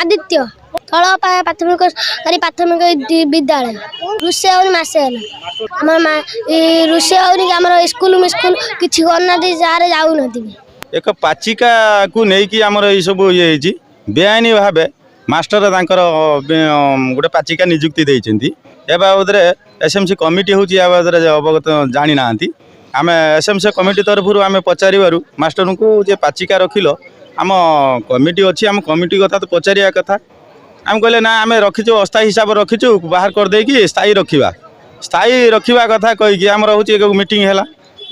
आदित्य तल प्राथमिक प्राथमिक विद्यालय रुषे हो मसे रुषे हो स्कूल स्कूल किसी करना जार जाऊन एक पाचिका को लेकिन आमर ये सब ये बेआईन भाव मास्टर गोटे पाचिका निजुक्ति देती ए बाबद एसएमसी कमिटी हूँ अवगत जानी ना आम एसएमसी कमिटी तरफ आम पचारू मास्टर को जे पाचिका रखिल आम कमिटी अच्छी आम कमिटी कथा तो पचारिया कथा आम कहले ना आम रखीचु अस्थायी हिसाब से रखीचु बाहर कर देकी स्थायी रखा कथा कहीकि आमर हूँ एक मीटिंग है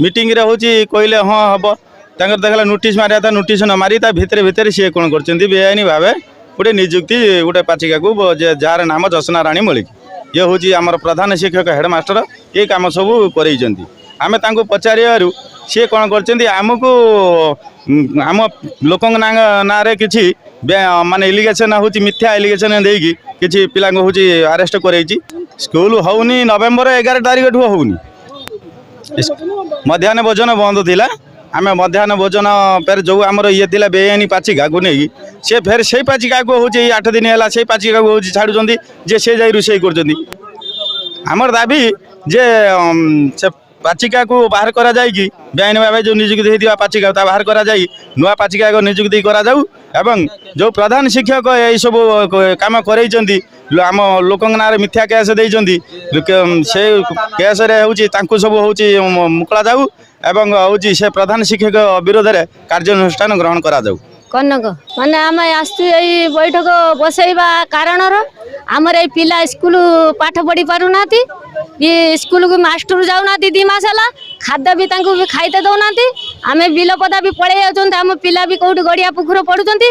मीटिंग रे हूँ कहले हाँ हम तंकर देखला नोटिस मारिया था नोटिस न मारी भितर भितर सी कौन कर बेआईन भाव गोटे निजुक्ति गोटे पाचिका को जार नाम जसना राणी मलिक ये हूँ आमर प्रधान शिक्षक हेडमास्टर ये कम सब कर आम पचारू सी कौन करमको आम लोक ना कि माने एलिगेशन हूँ मिथ्या एलिगेशन देकी किसी पिला हूँ अरेस्ट कर स्कूल होनी नवेम्बर 11 तारिख ठू होनी मध्याह्न भोजन बंद थिला आम मध्याह्न भोजन फेर जो आमर ये थिला बेआईन पाचिका को नहीं सी फेर से पाचिका को हूँ 8 दिन है से पाचिका को हूँ छाड़ुंट जे से जाई रोषे कर दाबी जे से पाचिका को बाहर करा जाएगी बेआईन भाव जो निजुक्ति होता पाचिका बाहर करा जाए नुआ पाचिका को निजुक्ति करा जाऊ एवं जो प्रधान शिक्षक ये सब काम करई आम लोक ना मिथ्या केस देइचंदी से केस रे हूँ सब हूँ मुकला जाऊ एवं हूँ से प्रधान शिक्षक विरोध में कार्यानुष्ठान ग्रहण करा जाऊ कनक माने आम आसु बैठक बसैबा कारण आमर ये पिला स्कूल पाठ पढ़ी पारना ये स्कूल को मास्टर जाऊना 2 मास है खाद्य भी खाईते दौना आम बिल पदा भी पड़े जाम पिला भी कौट गड़िया पुखुर पड़ुंट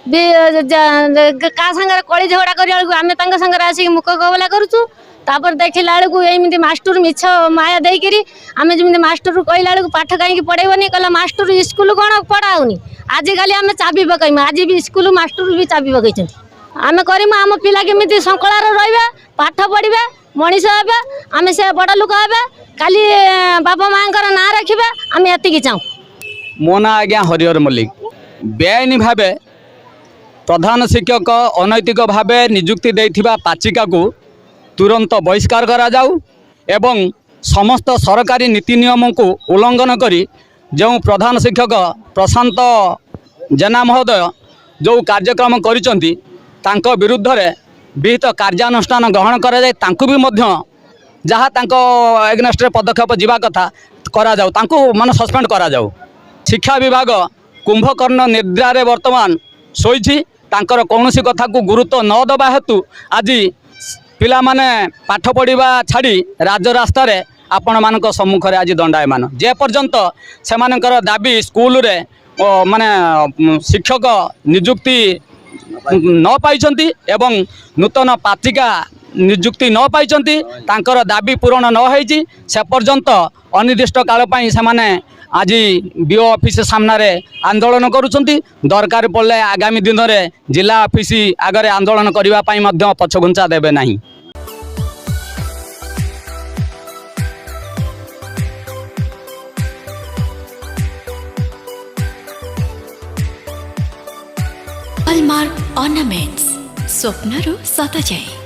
क्या सागर कली झगड़ा कर सागर आसिक मुख कबला करुचु तापर देखला बेलू एमती मास्टर मिछ माया देकरी आम जमी मास्टर कहला बेलू पाठ कहीं पढ़ेबनी कहला मास्टर स्कूल कौन पढ़ाऊनी आजिकल आम चाबी पकईम आज भी स्कूल मास्टर भी चाबी पकई आम करमु आम पिला केमिति संकलार रहिबा पाठ पढ़िबा मनीष हे आम से बड़ लोक हे काली बापा माँ ना रखिबा आम एति चाहूँ मो ना आज्ञा हरिहर मल्लिक बेआईन भाव प्रधान शिक्षक अनैतिक भाव निजुक्ति देथिबा पाचिका को तुरंत बहिष्कार करा जाऊ एवं समस्त सरकारी नीति नियम को उल्लंघन करी जो प्रधान शिक्षक प्रशांत जेना महोदय जो कार्यक्रम करिसंती तांको विरुद्ध रे विहित कार्यानुष्ठान ग्रहण करा जाए तांको भी मध्य जहाँ तांको एग्नेस्ट पदक्षेप जीवा कथा करा जाऊ तांको माने सस्पेंड करा जाऊ शिक्षा विभाग कुंभकर्ण निद्रा रे वर्तमान सोईछि तांकर कौनसी कथा को गुरुत्व न दबा हेतु आज पिला माने पाठ पढ़िबा छाड़ी राजरास्ता रे आपण मानक सम्मुख रे आज दंडायमान जे पर्यंत से मानकर दाबी स्कूल रे माने शिक्षक निजुक्ति न पाइछंती एवं नूतन पाचिका निजुक्ति न पाइछंती तांकर दाबी पूरण न होईछि से पर्यंत अनिर्दिष्ट काल पई से माने आज बीओ ऑफिस सामने आंदोलन करुछंती दरकार पड़े आगामी दिन में जिला ऑफिस आगे आंदोलन करबा पई मध्य पछघुंचा देबे नाही। हॉलमार्क ऑर्नामेंट्स स्वप्नरू सत जाए।